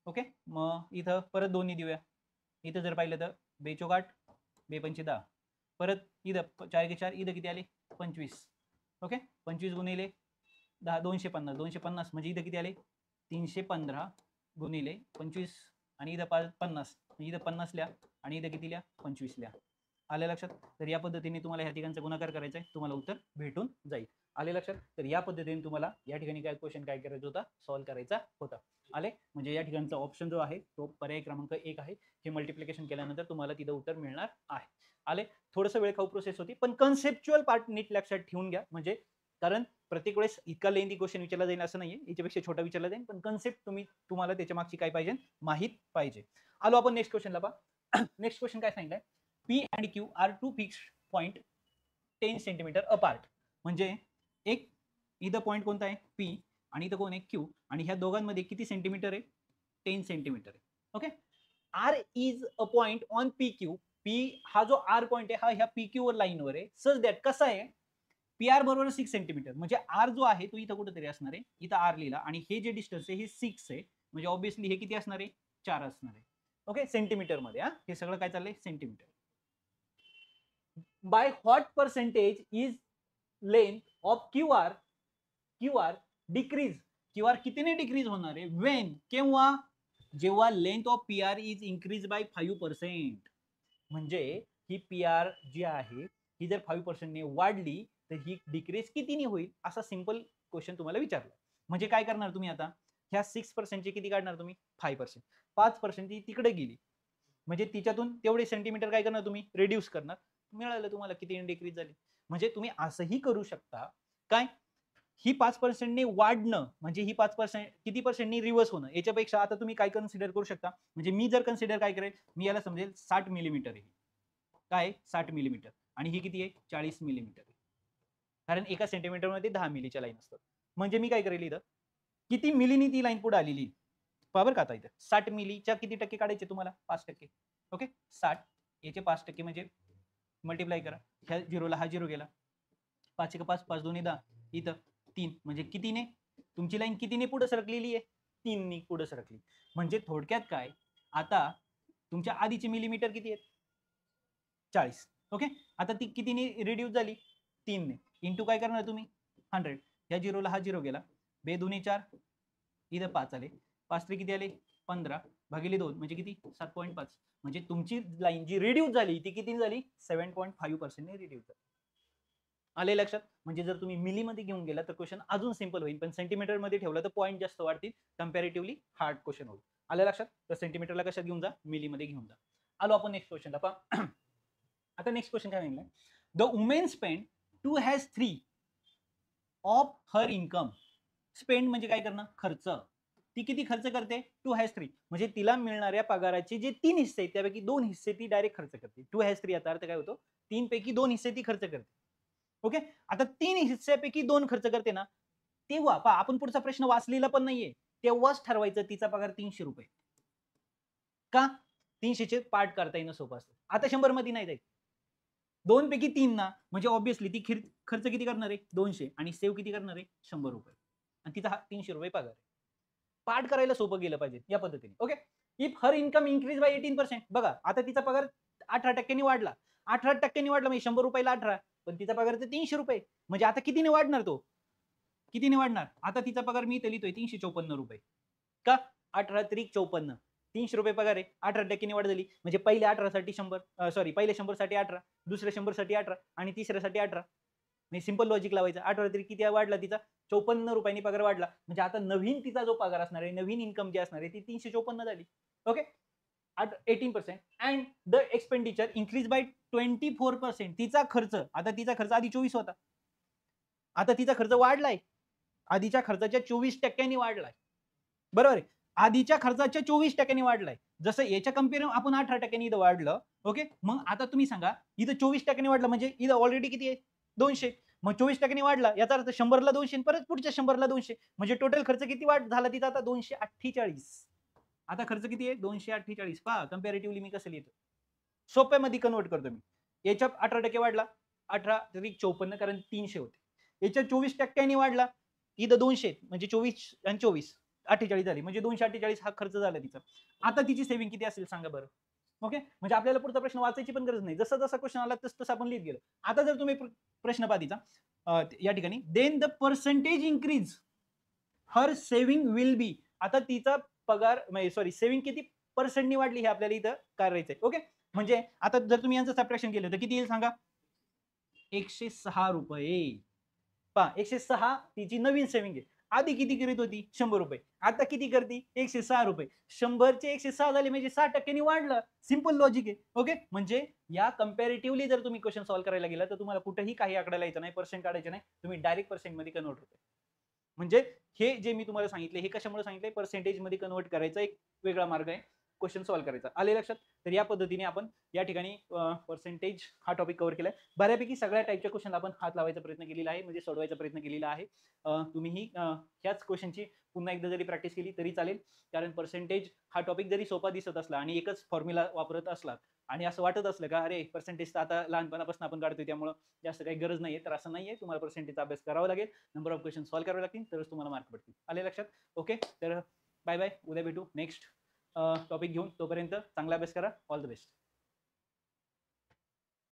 [SPEAKER 1] ओके. मग इथं परत 2 ने देऊया इथं जर पाहिलं तर बे 4 8 बे 5 10 परत इथं 4 1 4 इथं किती आले 25 ओके 25 गुणिले 10 250 म्हणजे इथं किती आले 315 गुणिले 25 आणि इथं 50, इथं 50 लिहा आणि इथं किती लिहा 25 लिहा. आले लक्षात? तर या पद्धतीने तुम्हाला ह्या ठिकाणचा गुणाकार करायचा आहे, तुम्हाला उत्तर भेटून जाईल. आले लक्षात? तर या पद्धतीने तुम्हाला या ठिकाणी काय क्वेश्चन काय करायचा होता, सॉल्व्ह करायचा होता. आले? म्हणजे या ठिकाणचा ऑप्शन जो आहे तो पर्याय क्रमांक 1 आहे. हे मल्टिप्लिकेशन केल्यानंतर तुम्हाला तिथं उत्तर मिळणार आहे. आले? थोडंसं वेळ खाऊ प्रोसेस होती, पण कन्सेप्च्युअल पार्ट नीट लक्षात ठेवून घ्या. म्हणजे कारण प्रत्येक वेळेस इतका लेंथी क्वेश्चन विचारला जाईल असं नाहीये, याच्यापेक्षा छोटा विचारला जाईल, पण कन्सेप्ट तुम्हाला त्याच्या मागची काय पाहिजे माहित पाहिजे. आलो आपण नेक्स्ट क्वेश्चनला पहा. नेक्स्ट क्वेश्चन काय सांगितलंय, P and Q are two fixed point 10 centimetre apart. म्हणजे एक इथं पॉइंट कोणता आहे P आणि इथं कोण आहे Q आणि ह्या दोघांमध्ये किती सेंटीमीटर आहे 10 सेंटीमीटर आहे. Okay. R is a point on PQ. P हा जो R पॉइंट आहे हा ह्या PQ वर लाईनवर आहे. सच दॅट कसं आहे PR बरोबर 6 सेंटीमीटर म्हणजे R जो आहे तो इथं कुठेतरी असणार आहे. इथं R लिहिला आणि हे जे डिस्टन्स आहे हे 6 आहे. म्हणजे ऑब्विसली हे किती असणार आहे 4 असणार आहे. ओके, सेंटीमीटर मध्ये. हे सगळं काय चाललंय centimetre. By what percentage is length of QR decrease. QR कितीने डिक्रीज होणार आहे वेन केव्हा जेव्हा length of PR is increase by 5%. म्हणजे ही PR जी आहे ही जर 5% ने वाढली तर ही डिक्रीज कितीने होईल असा सिंपल क्वेश्चन तुम्हाला विचारला. म्हणजे काय करणार तुम्ही आता ह्या 6% चे किती काढणार तुम्ही 5%. 5% ती तिकडे गेली म्हणजे तिच्यातून तेवढे सेंटीमीटर काय करणार तुम्ही रिड्यूस करणार. मिळालं तुम्हाला किती डिक्रीज झाली. म्हणजे तुम्ही असंही करू शकता काय ही 5% ने वाढणं म्हणजे ही 5% किती पर्सेंटनी रिव्हर्स होणं. याच्यापेक्षा आता तुम्ही काय कन्सिडर करू शकता म्हणजे मी जर कन्सिडर काय करेल मी याला समजेल 60 मिलीमीटर आहे. काय 60 मिलीमीटर आणि ही किती आहे 40 मिलीमीटर आहे. कारण एका सेंटीमीटर मध्ये 10 मिलीच्या लाईन असतात. म्हणजे मी काय करेल इथं किती मिलीनी ती लाईन पुढे आलेली बरोबर का. आता इथं 60 मिलीच्या किती टक्के काढायचे तुम्हाला 5%. ओके 60 याचे 5% म्हणजे मल्टिप्लाय करा. ह्या झिरोला हा झिरो गेला 5 1 5 5 2 10 इथं 3 म्हणजे कितीने तुमची लाईन कितीने पुढे सरकलेली आहे 3 ने पुढे सरकली. म्हणजे थोडक्यात काय आता तुमच्या आधीचे मिलीमीटर किती आहेत 40. ओके आता ती कितीने रिड्यूस झाली 3 ने इंटू काय करणार तुम्ही 100. या झिरोला हा झिरो गेला 2 2 4 इथं 5 आले 5 3 किती आले 15 भागिले 2 म्हणजे किती 7.5. म्हणजे तुमची लाईन जी रिड्यूस झाली ती किती झाली 7.5% ने रिड्यूस झाली. आले लक्षात. म्हणजे जर तुम्ही मिली मध्ये घेऊन गेला तर क्वेश्चन अजून सिंपल होईल पण सेंटीमीटर मध्ये ठेवला तर पॉईंट जास्त वाढतील कंपॅरेटिव्हली हार्ड क्वेश्चन होईल. आले लक्षात. तर सेंटीमीटरला कशात घेऊन जा मिली मध्ये घेऊन जा. आलो आपण नेक्स्ट क्वेश्चनला पहा. आता नेक्स्ट क्वेश्चन काय म्हणलाय the women spend 2/3 of her income. Spend म्हणजे काय करणं खर्च. ती किती खर्च करते 2/3 म्हणजे तिला मिळणाऱ्या पगाराचे जे 3 हिस्से आहेत त्यापैकी 2 हिस्से ती डायरेक्ट खर्च करते. 2/3 याचा अर्थ काय होतो 3 पैकी 2 हिस्से ती खर्च करते. ओके आता 3 हिस्सेपैकी 2 खर्च करते ना तेव्हा पहा आपण पुढचा प्रश्न वाचलेला पण नाहीये तेव्हाच ठरवायचं तिचा पगार 300 रुपये का 300 चे पार्ट करता येणं सोपं असतं. आता 100 मध्ये नाही जाईल 2 पैकी 3 ना म्हणजे ऑब्विसली ती खर्च किती करणार आहे 200 आणि सेव्ह किती करणार आहे 100 रुपये आणि तिचा 300 रुपये पगार आहे. पार्ट करायला सोपं गेलं पाहिजे या पद्धतीने. Okay if her income increase by 18% बघा आता तिचा पगार 18% वाढला 18% वाढला म्हणजे 100 रुपयाला 18 पण तिचा पगार तर 300 रुपये म्हणजे आता कितीने वाढणार तो कितीने वाढणार आता तिचा पगार मी इथे लिहितोय 354 रुपये का 18 त्रिक 54 300 रुपये पगार आहे 18% वाढ झाली म्हणजे पहिले 18 साठी 100 सॉरी पहिले 100 साठी 18 दुसऱ्या 100 साठी 18 आणि तिसऱ्यासाठी 18 म्हणजे सिंपल लॉजिक लावायचं 18 तरी किती वाढला तिचा 54 रुपयांनी पगार वाढला म्हणजे आता नवीन तिचा जो पगार असणार आहे नवीन इन्कम जी असणार आहे ती 354 झाली. Okay 18% and the expenditure increase by 24%. तिचा खर्च आता तिचा खर्च आधी 24 होता आता तिचा खर्च वाढलाय आधीच्या खर्चाच्या 24% वाढलाय बरोबर आहे. आधीच्या खर्चाच्या 24% वाढलाय जसं याच्या कम्पेअर आपण 18% इथं वाढलं. ओके मग आता तुम्ही सांगा इथं 24% वाढलं म्हणजे इथं ऑलरेडी किती आहे 200 मग 24% वाढला याचा अर्थ 100 ला 200 परत पुढच्या 100 ला 200 म्हणजे टोटल खर्च किती वाढ झाला तिचा आता 248. आता खर्च किती आहे 248 पहा कंपॅरेटिव्हली मी कसं लिहितो सोप्यामध्ये कन्वर्ट करतो मी. याच्या 18% वाढला 18 तरी 54 कारण 300 होते याच्या 24% वाढला इथं 200 म्हणजे 24 आणि 24 48 झाली म्हणजे 248 हा खर्च झाला तिचा. आता तिची सेव्हिंग किती असेल सांगा बरं. ओके म्हणजे आपल्याला पुढचा प्रश्न वाचायची पण गरज नाही जसा जसा क्वेश्चन आला तसं आपण लिहित गेलो. आता जर तुम्ही प्रश्न पहा तिचा या ठिकाणी then the percentage increase her saving will be. आता तिचा पगार सॉरी सेव्हिंग किती पर्सेंटनी वाढली हे आपल्याला इथं करायचंय. ओके, म्हणजे आता जर तुम्ही यांचं सबट्रॅक्शन केलं तर किती येईल सांगा? 106 रुपये. पहा 106 तिची नवीन सेव्हिंग आहे. आधी किती करीत होती? 100 रुपये. आता किती करती? 106 रुपये. 100 चे 106 झाले म्हणजे 6% वाढलं. सिंपल लॉजिक आहे. ओके, म्हणजे या कंपॅरेटिव्हली जर तुम्ही क्वेश्चन सॉल्व्ह करायला गेला तर तुम्हाला कुठेही काही आकडा लिहायचा नाही, पर्सेंट काढायचे नाही. तुम्ही डायरेक्ट पर्सेंट मध्ये कन्व्हर्ट होते. म्हणजे हे जे मी तुम्हाला सांगितले हे कशामुळे सांगितले? पर्सेंटेज मध्ये कन्व्हर्ट करायचा एक वेगळा मार्ग आहे क्वेश्चन सॉल्व्ह करायचा. आले लक्षात? तर या पद्धतीने आपण या ठिकाणी पर्सेंटेज हा टॉपिक कव्हर केलाय. बऱ्यापैकी सगळ्या टाईपच्या क्वेश्चन आपण हात लावायचा प्रयत्न केलेला आहे, म्हणजे सोडवायचा प्रयत्न केलेला आहे. तुम्हीही ह्याच क्वेश्चनची पुन्हा एकदा जरी प्रॅक्टिस केली तरी चालेल, कारण पर्सेंटेज हा टॉपिक जरी सोपा दिसत असला आणि एकच फॉर्म्युला वापरत असला आणि असं वाटत असलं का अरे पर्सेंटेज आता लहानपणापासून आपण काढतोय त्यामुळे जास्त काही गरज नाहीये, तर असं नाहीये. तुम्हाला पर्सेंटेजचा अभ्यास करावा लागेल, नंबर ऑफ क्वेश्चन सॉल्व्ह करावे लागतील, तरच तुम्हाला मार्क पडतील. आले लक्षात? ओके, तर बाय बाय. उद्या भेटू नेक्स्ट टॉपिक घेऊन. तोपर्यंत चांगला अभ्यास करा. All the best.